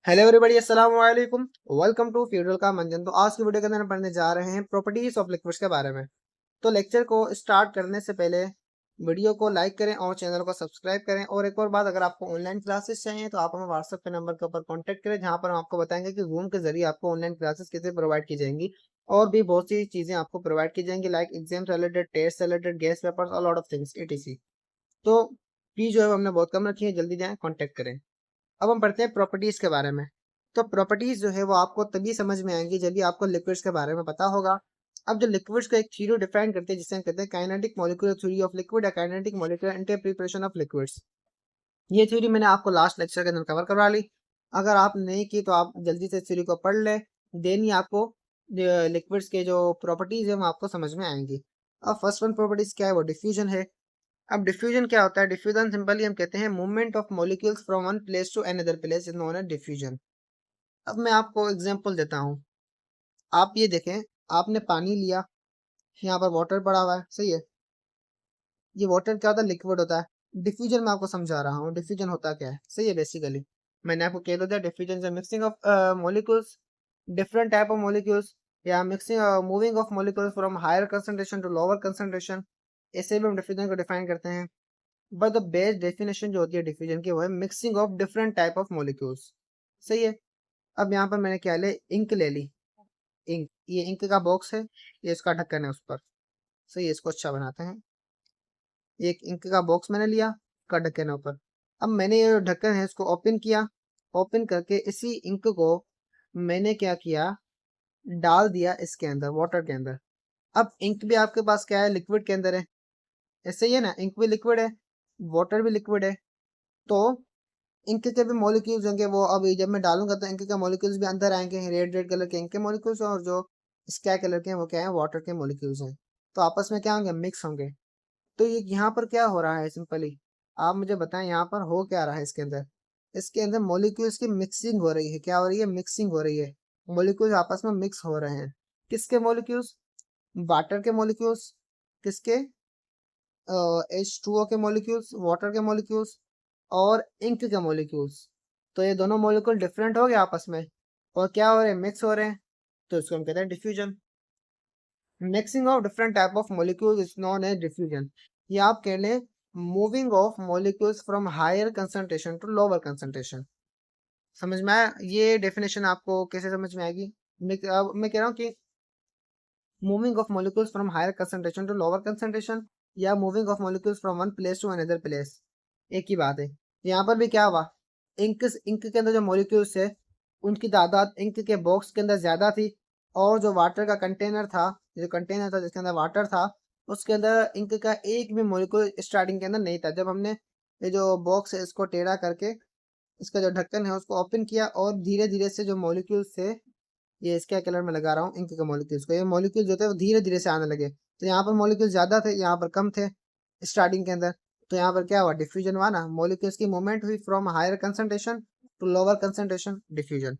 Hello everybody, अस्सलाम वालेकुम। Welcome to feudal का मंजन। तो आज की वीडियो के अंदर हम पढ़ने जा रहे हैं प्रॉपर्टीज ऑफ लिक्विड्स के बारे में। तो लेक्चर को स्टार्ट करने से पहले वीडियो को लाइक करें और चैनल को सब्सक्राइब करें। और एक और बात, अगर आपको ऑनलाइन क्लासेस चाहिए तो आप हमें व्हाट्सएप के नंबर के ऊपर कॉन्टैक्ट करें, जहां पर हम आपको बताएंगे कि जूम के जरिए आपको ऑनलाइन क्लासेस कैसे प्रोवाइड की जाएंगी और भी बहुत सी चीजें आपको प्रोवाइड की जाएंगी, like exam related, test related, guest papers और लॉट ऑफ थिंग्स etc। तो फी जो है वो हमने बहुत कम रखी है, जल्दी जाएं कॉन्टैक्ट करें। अब हम पढ़ते हैं प्रॉपर्टीज के बारे में। तो प्रॉपर्टीज जो है वो आपको तभी समझ में आएंगी जब भी आपको लिक्विड्स के बारे में पता होगा। अब जो लिक्विड्स का एक थ्योरी डिफाइन करते हैं जिसे हम कहते हैं kinetic molecular theory of liquid या काइनेटिक मॉलिक्यूलर इंटरप्रिपरेशन ऑफ लिक्विड्स। ये थ्योरी मैंने आपको लास्ट लेक्चर के अंदर कवर करवा ली। अगर आप नहीं की तो आप जल्दी से इस थ्योरी को पढ़ लें, देन ही आपको लिक्विड्स के जो प्रॉपर्टीज है वो आपको समझ में आएंगी। अब फर्स्ट वन प्रॉपर्टीज क्या है, वो डिफ्यूजन है। अब डिफ्यूजन क्या होता है? डिफ्यूजन सिंपली हम कहते हैं movement of molecules from one place to another place is known as diffusion. अब मैं आपको एग्जांपल देता हूँ। आप ये देखें, आपने पानी लिया, यहाँ पर वाटर पड़ा हुआ है, सही है। ये वाटर क्या होता है? लिक्विड होता है। डिफ्यूजन मैं आपको समझा रहा हूँ डिफ्यूजन होता क्या है, सही है। बेसिकली मैंने आपको कह दिया, डिफ्यूजन से mixing of molecules, different type of molecules, या mixing moving of molecules from higher concentration to lower concentration. ऐसे भी हम डिफ्यूजन को डिफाइन करते हैं। बट द बेस्ट डेफिनेशन जो होती है डिफ्यूजन की, वो है mixing of different type of molecules, सही है। अब यहाँ पर मैंने क्या ले, इंक ले ली। इंक, ये इंक का बॉक्स है, ये इसका ढक्कन है उस पर, सही है। इसको अच्छा बनाते हैं। एक इंक का बॉक्स मैंने लिया, का ढक्कन है ऊपर। अब मैंने ये ढक्कन है इसको ओपन किया। ओपन करके इसी इंक को मैंने क्या किया, डाल दिया इसके अंदर, वाटर के अंदर। अब इंक भी आपके पास क्या है, लिक्विड के अंदर है, ऐसे ही है ना। इंक भी लिक्विड है, वाटर भी लिक्विड है। तो इंक के भी मॉलिक्यूल्स होंगे, वो अभी जब मैं डालूंगा तो इंक के मॉलिक्यूल्स भी अंदर आएंगे। रेड रेड कलर के इंक के मॉलिक्यूल्स और जो स्काई कलर के हैं वो क्या है, वाटर के मॉलिक्यूल्स हैं। तो आपस में क्या होंगे, मिक्स होंगे। तो ये यहाँ पर क्या हो रहा है, सिंपली आप मुझे बताएं यहाँ पर हो क्या रहा है इसके अंदर। इसके अंदर मॉलिक्यूल्स की मिक्सिंग हो रही है। क्या हो रही है? मिक्सिंग हो रही है। मॉलिक्यूल्स आपस में मिक्स हो रहे हैं। किसके मॉलिक्यूल्स? वाटर के मॉलिक्यूल्स। किसके? H2O के मॉलिक्यूल्स, वाटर के मॉलिक्यूल्स और इंक के मॉलिक्यूल्स। तो ये दोनों मॉलिक्यूल डिफरेंट हो गए आपस में और क्या हो रहे हैं, मिक्स हो रहे हैं। तो इसको हम कहते हैं diffusion. Mixing of different type of molecules is known as diffusion. ये आप कह लें moving of molecules from higher concentration to lower concentration. समझ में आया? ये डेफिनेशन आपको कैसे समझ में आएगी? अब मैं कह रहा हूँ कि moving of molecules from higher concentration to lower concentration, या moving of molecules from one place to another place, एक ही बात है। यहाँ पर भी क्या हुआ, इंक इंक के अंदर जो मॉलिक्यूल्स है उनकी तादाद इंक के बॉक्स के अंदर ज्यादा थी, और जो वाटर का कंटेनर था, जो कंटेनर था जिसके अंदर वाटर था, उसके अंदर इंक का एक भी मॉलिक्यूल स्टार्टिंग के अंदर नहीं था। जब हमने ये जो बॉक्स है इसको टेढ़ा करके इसका जो ढक्कन है उसको ओपन किया और धीरे धीरे से जो मॉलिक्यूल्स थे, ये इसके कलर में लगा रहा हूँ इंक के मॉलिक्यूल्स को, ये मॉलिक्यूल जो थे वो धीरे धीरे से आने लगे। तो यहाँ पर मॉलिक्यूल ज्यादा थे, यहाँ पर कम थे स्टार्टिंग के अंदर। तो यहाँ पर क्या हुआ, डिफ्यूजन हुआ ना। मॉलिक्यूल्स की मूवमेंट हुई from higher concentration to lower concentration, diffusion.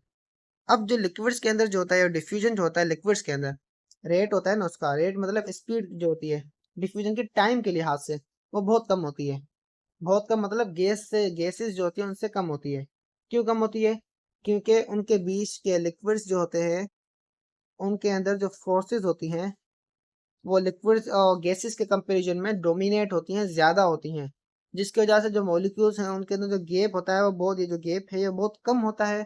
अब जो लिक्विड्स के अंदर जो होता है, डिफ्यूजन जो होता है लिक्विड्स के अंदर, रेट होता है ना उसका, रेट मतलब स्पीड जो होती है डिफ्यूजन के टाइम के लिहाज से, वो बहुत कम होती है। बहुत कम मतलब गैस से, गैसेस जो होती है उनसे कम होती है। क्यों कम होती है? क्योंकि उनके बीच के लिक्विड्स जो होते हैं उनके अंदर जो फोर्सेस होती हैं वो लिक्विड्स और गैसेस के कंपैरिजन में डोमिनेट होती हैं, ज्यादा होती हैं। जिसकी वजह से जो मॉलिक्यूल्स हैं उनके अंदर जो गैप होता है वो बहुत, ये जो गैप है ये बहुत कम होता है।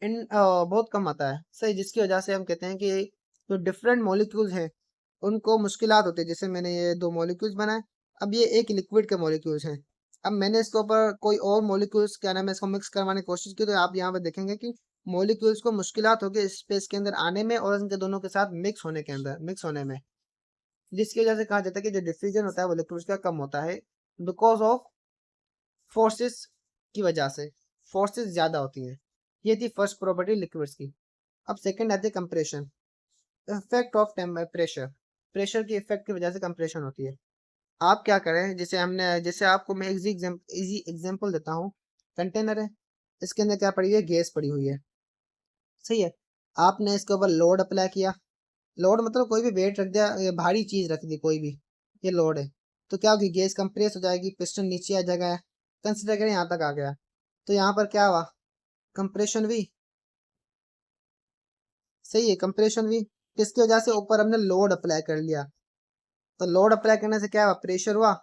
बहुत कम आता है, सही। जिसकी वजह से हम कहते हैं कि जो डिफरेंट मॉलिक्यूल्स हैं उनको मुश्किलात होती है। जैसे मैंने ये दो मॉलिक्यूल्स बनाए, अब ये एक लिक्विड के मॉलिक्यूल्स हैं। अब मैंने इसके ऊपर कोई और मॉलिक्यूल्स क्या नाम है इसको मिक्स करवाने की कोशिश की, तो आप यहाँ पर देखेंगे कि मॉलिक्यूल्स को मुश्किलात होगी स्पेस के अंदर आने में और इनके दोनों के साथ मिक्स होने के अंदर, मिक्स होने में। जिसकी वजह से कहा जाता है कि जो डिफ्यूजन होता है वो लिक्विड्स का कम होता है, बिकॉज ऑफ फोर्सेस की वजह से। फोर्सेस ज्यादा होती हैं। ये थी फर्स्ट प्रॉपर्टी लिक्विड्स की। अब सेकंड आती है compression, effect of pressure. Pressure की इफेक्ट की वजह से कंप्रेशन होती है। आप क्या करें, जैसे हमने, जैसे आपको मैं इजी एग्जांपल देता हूँ। कंटेनर है, इसके अंदर क्या पड़ी हुई है, गैस पड़ी हुई है, सही है। आपने इसके ऊपर लोड अप्लाई किया। लोड मतलब कोई भी वेट रख दिया, ये भारी चीज रख दी कोई भी, ये लोड है। तो क्या होगी, गैस कंप्रेस हो जाएगी, पिस्टन नीचे आ जाएगा। कंसिडर करें यहाँ तक आ गया। तो यहाँ पर क्या हुआ, कंप्रेशन वी, सही है, कंप्रेशन वी। किसकी वजह से? ऊपर हमने लोड अप्लाई कर लिया, तो लोड अप्लाई करने से क्या हुआ? प्रेशर हुआ।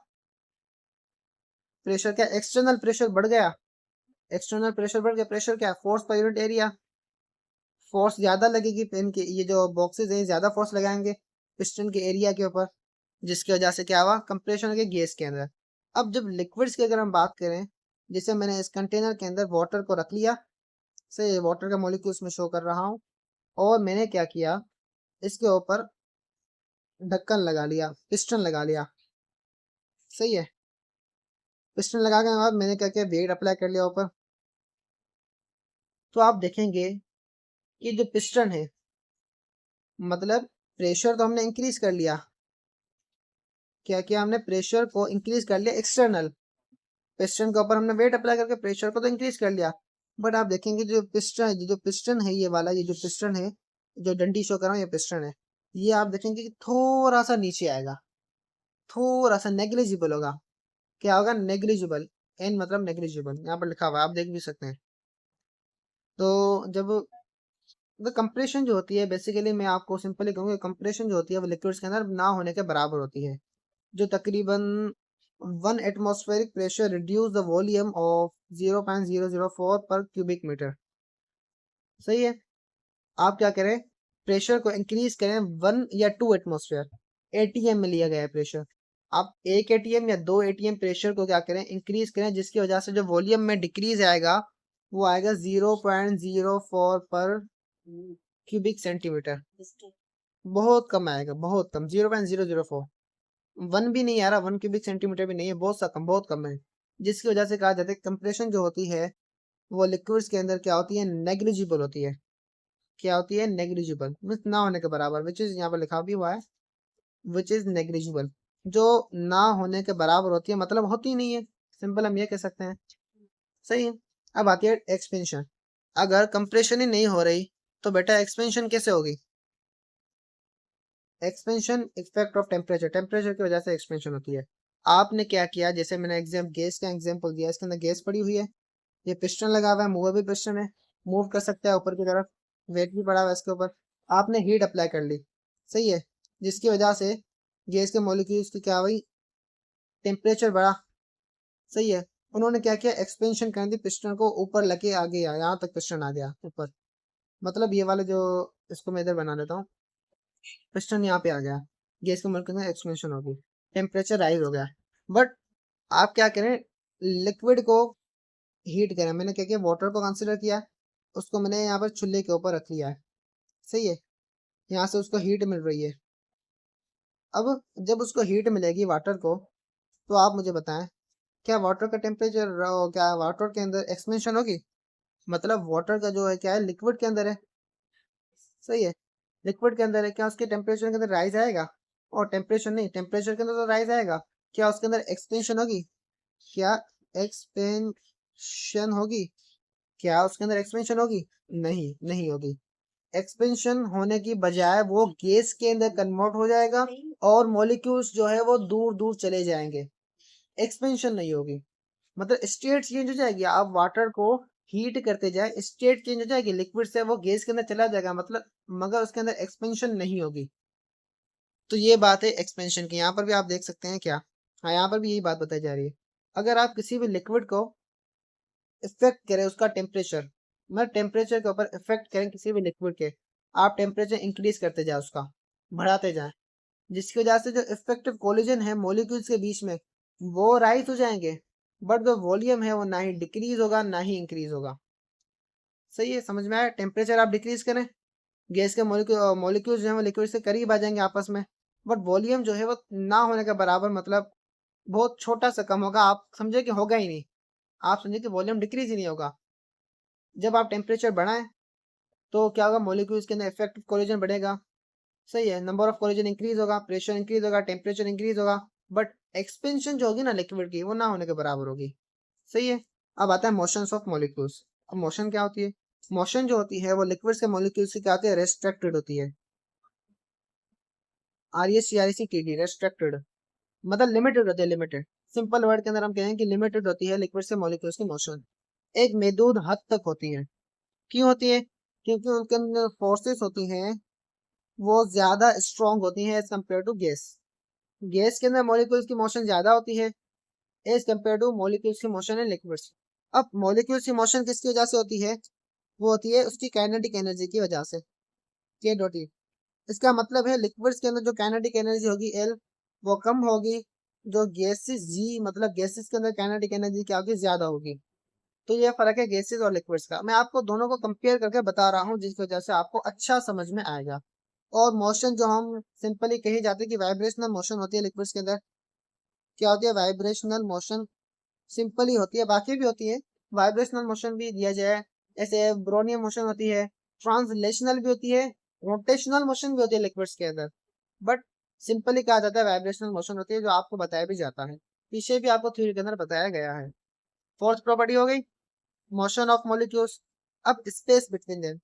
प्रेशर क्या? एक्सटर्नल प्रेशर बढ़ गया। एक्सटर्नल प्रेशर बढ़ गया। प्रेशर क्या? Force per unit area. Force ज्यादा लगेगी, पेन के ये जो बॉक्सेस हैं ज्यादा फोर्स लगाएंगे पिस्टन के एरिया के ऊपर, जिसकी वजह से क्या हुआ? कंप्रेशन के गैस के अंदर। अब जब लिक्विड्स की अगर हम बात करें, जैसे मैंने इस कंटेनर के अंदर वाटर को रख लिया, से वाटर का मॉलिक्यूल्स में शो कर रहा हूँ, और मैंने क्या किया, इसके ऊपर ढक्कन लगा लिया, पिस्टन लगा लिया, सही है। पिस्टन लगाने के बाद मैंने क्या किया, वेट अप्लाई कर लिया ऊपर। तो आप देखेंगे कि जो पिस्टन है, मतलब प्रेशर तो हमने इंक्रीज कर लिया। क्या किया हमने? प्रेशर को इंक्रीज कर लिया एक्सटर्नल। पिस्टन के ऊपर हमने वेट अप्लाई करके प्रेशर को तो इंक्रीज कर लिया, बट आप देखेंगे जो पिस्टन है, ये वाला, ये जो पिस्टन है, जो डंडी शो कर रहा हूँ, ये पिस्टन है, ये आप देखेंगे कि थोड़ा सा नीचे आएगा, थोड़ा सा नेग्लिजिबल होगा। क्या होगा? नेग्लिजिबल। एन मतलब नेग्लिजिबल, यहाँ पर लिखा हुआ है, आप देख भी सकते हैं। तो जब कंप्रेशन जो होती है, बेसिकली मैं आपको सिंपली कहूँगा, कंप्रेशन जो होती है वो लिक्विड्स के अंदर ना होने के बराबर होती है, जो तकरीबन 1 atmospheric pressure reduce the volume of 0.004 पर क्यूबिक मीटर। सही है। आप क्या करें? प्रेशर को इंक्रीज करें 1 या 2 एटमॉस्फेयर, एटीएम में लिया गया है प्रेशर। आप 1 एटीएम या 2 एटीएम प्रेशर को क्या करें? इंक्रीज करें, जिसकी वजह से जो वॉल्यूम में डिक्रीज आएगा वो आएगा 0.04 पर क्यूबिक सेंटीमीटर। बहुत कम आएगा, बहुत कम, 0.004। 1 भी नहीं आ रहा, 1 क्यूबिक सेंटीमीटर भी नहीं है, बहुत कम है। जिसकी वजह से कहा जाता है कंप्रेशन जो होती है वो लिक्विड्स के अंदर क्या होती है? नेग्लिजिबल होती है। क्या होती है? नेग्लिजिबल, मीन्स ना होने के बराबर, विच इज यहाँ पर लिखा भी हुआ है, विच इज नेग्लिजिबल। जो ना होने के बराबर होती है, मतलब होती नहीं है, सिंपल हम ये कह सकते हैं। सही है। अब आती है एक्सपेंशन। अगर कंप्रेशन ही नहीं हो रही तो बेटा एक्सपेंशन कैसे होगी? Expansion effect of temperature, temperature की वजह से एक्सपेंशन होती है। आपने क्या किया, जैसे मैंने गैस का एग्जांपल दिया, इसके अंदर गैस पड़ी हुई है, ये पिस्टन लगा हुआ है, मूवेबल पिस्टन है, मूव कर सकता है ऊपर की तरफ, वेट भी पड़ा हुआ है इसके ऊपर। आपने हीट अप्लाई कर ली, सही है, जिसकी वजह से गैस के मॉलिक्यूल्स की क्या हुई? टेम्परेचर बढ़ा, सही है। उन्होंने क्या किया? एक्सपेंशन कर दी, पिस्टन को ऊपर लेके आ गया, यहाँ तक पिस्टन आ गया ऊपर, मतलब ये वाले जो, इसको मैं इधर बना देता हूँ, पिस्टन यहाँ पे आ गया, गैस के मॉलिक्यूल में एक्सपेंशन हो गई, टेम्परेचर राइज हो गया। बट आप क्या करें? लिक्विड को हीट करें। मैंने क्या किया? वाटर को कंसिडर किया, उसको मैंने यहाँ पर चूल्हे के ऊपर रख लिया है, सही है, यहाँ से उसको हीट मिल रही है। अब जब उसको हीट मिलेगी वाटर को, तो आप मुझे बताएं, क्या वाटर का टेम्परेचर, क्या वाटर के अंदर एक्सपेंशन होगी? मतलब वाटर का जो है क्या है? लिक्विड के अंदर है, सही है, लिक्विड के अंदर है, क्या उसके टेम्परेचर के अंदर राइज आएगा? और टेम्परेचर नहीं, टेम्परेचर के अंदर तो राइज आएगा, क्या उसके अंदर एक्सपेंशन होगी? क्या एक्सपेंशन होगी? क्या उसके अंदर एक्सपेंशन होगी? नहीं, नहीं होगी। एक्सपेंशन होने की बजाय वो गैस के अंदर कन्वर्ट हो जाएगा, और मॉलिक्यूल्स जो है वो दूर दूर चले जाएंगे, एक्सपेंशन नहीं होगी। मतलब स्टेट चेंज हो जाएगी, आप वाटर को हीट करते जाए, स्टेट चेंज हो जाएगी, लिक्विड से वो गैस के अंदर चला जाएगा, मतलब, मगर उसके अंदर एक्सपेंशन नहीं होगी। तो ये बात है एक्सपेंशन की, यहाँ पर भी आप देख सकते हैं क्या, हाँ यहाँ पर भी यही बात बताई जा रही है। अगर आप किसी भी लिक्विड को इफेक्ट करें, उसका टेम्परेचर, मतलब टेम्परेचर के ऊपर इफेक्ट करें किसी भी लिक्विड के, आप टेम्परेचर इंक्रीज करते जाए, उसका बढ़ाते जाएं, जिसकी वजह से जो इफेक्टिव कोलिजन है मॉलिक्यूल्स के बीच में, वो राइज हो जाएंगे, बट जो वॉल्यूम है वो ना ही डिक्रीज होगा ना ही इंक्रीज होगा। सही है, समझ में आया? टेम्परेचर आप डिक्रीज करें, गैस के मॉलिक्यूल्स जो है वो लिक्विड से करीब आ जाएंगे आपस में, बट वॉल्यूम जो है वो ना होने के बराबर, मतलब बहुत छोटा सा कम होगा, आप समझे कि होगा ही नहीं, आप समझे कि वॉल्यूम डिक्रीज ही नहीं होगा। जब आप टेम्परेचर बढ़ाएं तो क्या होगा? मॉलिक्यूल्स के अंदर इफेक्टिव कोलिजन बढ़ेगा, सही है, नंबर ऑफ कोलिजन इंक्रीज होगा, प्रेशर इंक्रीज होगा, टेम्परेचर इंक्रीज होगा, बट एक्सपेंशन जो होगी ना लिक्विड की, वो ना होने के बराबर होगी, सही है। अब आता है मोशंस ऑफ मॉलिक्यूल्स। अब मोशन क्या होती है? मोशन जो होती है वो लिक्विड्स के मॉलिक्यूल्स की क्या होती है? रेस्ट्रिक्टेड होती है, RESTRECTED, रेस्ट्रिक्टेड, मतलब लिमिटेड होती है, लिमिटेड। सिंपल वर्ड के अंदर हम कहें कि लिमिटेड होती है लिक्विड से मॉलिक्यूल्स की मोशन, एक महदूद हद तक होती है, क्यों होती है? क्योंकि उनके अंदर फोर्सेस होती हैं वो ज्यादा स्ट्रांग होती हैं as compare to gas. Gas के अंदर मॉलिक्यूल्स की मोशन ज्यादा होती है एज कम्पेयर टू मॉलिक्यूल्स की मोशन है लिक्विड्स। अब मॉलिक्यूल्स की मोशन किसकी वजह से होती है? वो होती है उसकी काइनेटिक एनर्जी की वजह से, के डॉट ई। इसका मतलब है लिक्विड्स के अंदर जो काइनेटिक एनर्जी होगी एल, वो कम होगी, जो गैसेस जी मतलब गैसेस के अंदर काइनेटिक एनर्जी क्या होगी, ज्यादा होगी। तो ये फर्क है गैसेस और लिक्विड्स का। मैं आपको दोनों को कंपेयर करके बता रहा हूँ जिसकी वजह से आपको अच्छा समझ में आएगा। और मोशन जो हम सिंपली कही जाती है कि वाइब्रेशनल मोशन होती है लिक्विड्स के अंदर, क्या होती है? वाइब्रेशनल मोशन सिंपली होती है, बाकी भी होती है। वाइब्रेशनल मोशन भी दिया जाए, ऐसे ब्रोनियम मोशन होती है, ट्रांसलेशनल भी होती है, रोटेशनल मोशन भी होती है लिक्विड्स के अंदर। बट सिंपली कहा जाता है वाइब्रेशनल मोशन होती है, जो आपको बताया भी जाता है, पीछे भी आपको थ्योरी के अंदर बताया गया है। फोर्थ प्रॉपर्टी हो गई मोशन ऑफ मॉलिक्यूल्स। अब स्पेस बिटवीन देम।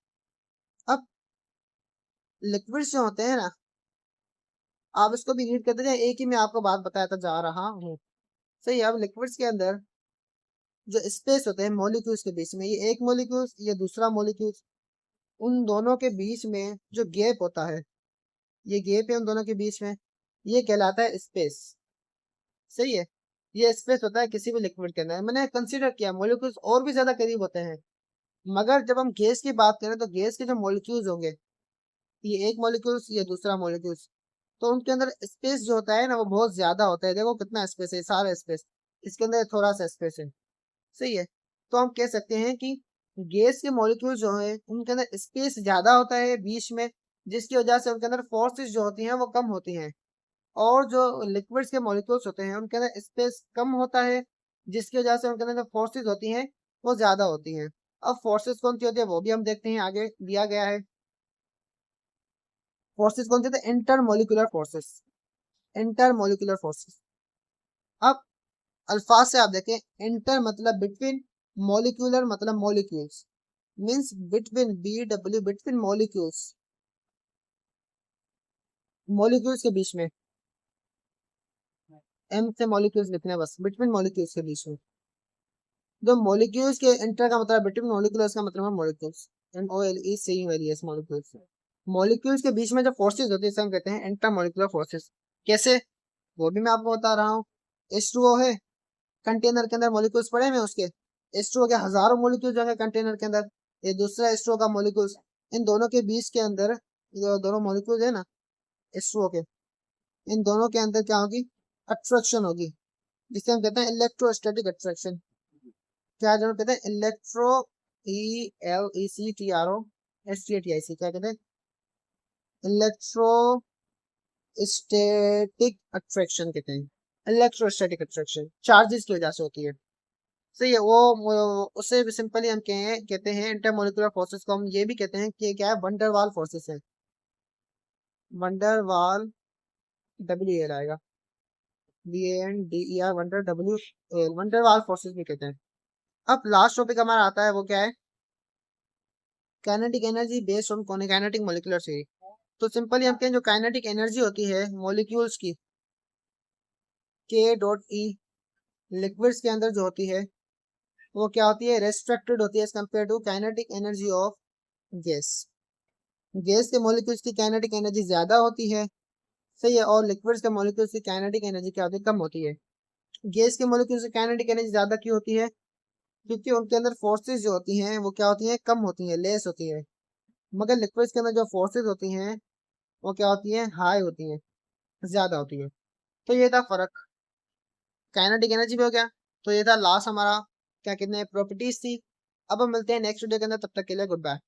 अब लिक्विड्स जो होते हैं ना, आप इसको भी रीड करते जाए, एक ही मैं आपको बात बताता जा रहा हूँ। सही है। अब लिक्विड्स के अंदर जो स्पेस होते हैं मॉलिक्यूल्स के बीच में, ये एक मॉलिक्यूल्स ये दूसरा मॉलिक्यूल्स, उन दोनों के बीच में जो गैप होता है, ये गैप है उन दोनों के बीच में, ये कहलाता है स्पेस। सही है। ये स्पेस होता है किसी भी लिक्विड के अंदर। मैंने कंसीडर किया मॉलिक्यूल्स और भी ज्यादा करीब होते हैं, मगर जब हम गैस की बात करें तो गैस के जो मॉलिक्यूल्स होंगे, ये एक मॉलिक्यूल्स ये दूसरा मॉलिक्यूल्स, तो उनके अंदर स्पेस जो होता है ना वो बहुत ज्यादा होता है। देखो कितना स्पेस है, सारा स्पेस, इसके अंदर थोड़ा सा स्पेस है। सही है। तो हम कह सकते हैं कि गैस के मॉलिक्यूल जो है उनके अंदर स्पेस ज्यादा होता है बीच में, जिसकी वजह से उनके अंदर फोर्सेस जो होती हैं वो कम होती हैं। और जो लिक्विड्स के मॉलिक्यूल्स होते हैं उनके अंदर स्पेस कम होता है, जिसकी वजह से उनके अंदर जो फोर्सेस होती हैं वो ज्यादा होती हैं। अब फोर्सेस कौन सी होती है वो भी हम देखते हैं, आगे दिया गया है। फोर्सेस कौन सी होती है? Intermolecular forces. Intermolecular forces. अब अल्फाज से आप देखें, इंटर मतलब बिटवीन, मॉलिक्यूलर मतलब molecules, means between, B W, between molecules, molecules के बीच में। एम से मॉलिक्यूल्स लिखना है बस, बिटवीन मॉलिक्यूल्स के बीच में। जो मॉलिक्यूल्स के इंटर का मतलब बिटवीन, मॉलिक्यूल्स का मतलब है molecules, M O L E C U L E S, molecules. Molecules के बीच में जो फोर्सेस होती है इसे हम कहते हैं इंटर मॉलिक्यूलर फोर्सेस। कैसे? वो भी मैं आपको बता रहा हूँ। H2O है, कंटेनर के अंदर मॉलिक्यूल्स पड़े हुए उसके, H2O के हजारों मॉलिक्यूल्स होंगे कंटेनर के अंदर, ये दूसरा H2O का मॉलिक्यूल्स, इन दोनों के बीच के अंदर जो दोनों मॉलिक्यूल्स है ना H2O के, इन दोनों के अंदर क्या होगी? अट्रैक्शन होगी, जिसे हम कहते हैं इलेक्ट्रोस्टैटिक अट्रैक्शन। क्या जो कहते हैं? Electro, E L E C T R O S T A T I C, क्या कहते हैं? इलेक्ट्रोस्टैटिक अट्रैक्शन कहते हैं। इलेक्ट्रोस्टैटिक अट्रैक्शन चार्जेस की वजह से होती है। सही है। उससे सिंपली हम कहते हैं इंटरमोलिकुलर फोर्सेस को हम ये भी कहते हैं कि क्या है? वंडरवाल फोर्सेस है। वंडरवाल, डब्ल्यू एल आएगा, V N D E R, van der, W L, van der Waals forces भी कहते हैं। अब लास्ट टॉपिक हमारा आता है, वो क्या है? Kinetic energy based on kinetic molecular theory. तो सिंपली हम कहें जो काइनेटिक एनर्जी होती है मॉलिक्यूल्स की, के डॉट ई, लिक्विड्स के अंदर जो होती है वो क्या होती है? रेस्ट्रिक्टेड होती है as compare to kinetic energy of gas. Gas के मॉलिक्यूल्स की काइनेटिक एनर्जी ज्यादा होती है। सही है। और लिक्विड्स के मॉलिक्यूल्स की काइनेटिक एनर्जी क्या होती है? कम होती है। गैस के मॉलिक्यूल्स की काइनेटिक एनर्जी ज्यादा क्यों होती है? क्योंकि उनके अंदर फोर्सेस जो होती हैं वो क्या होती हैं? कम होती हैं, लेस होती है। मगर लिक्विड्स के अंदर जो फोर्सेस होती हैं वो क्या होती हैं? हाई होती हैं, ज्यादा होती है। तो ये था फर्क। काइनेटिक एनर्जी भी हो गया। तो ये था लास्ट हमारा क्या कहते हैं प्रॉपर्टीज थी। अब हम मिलते हैं नेक्स्ट वीडियो के अंदर, तब तक के लिए गुड बाय।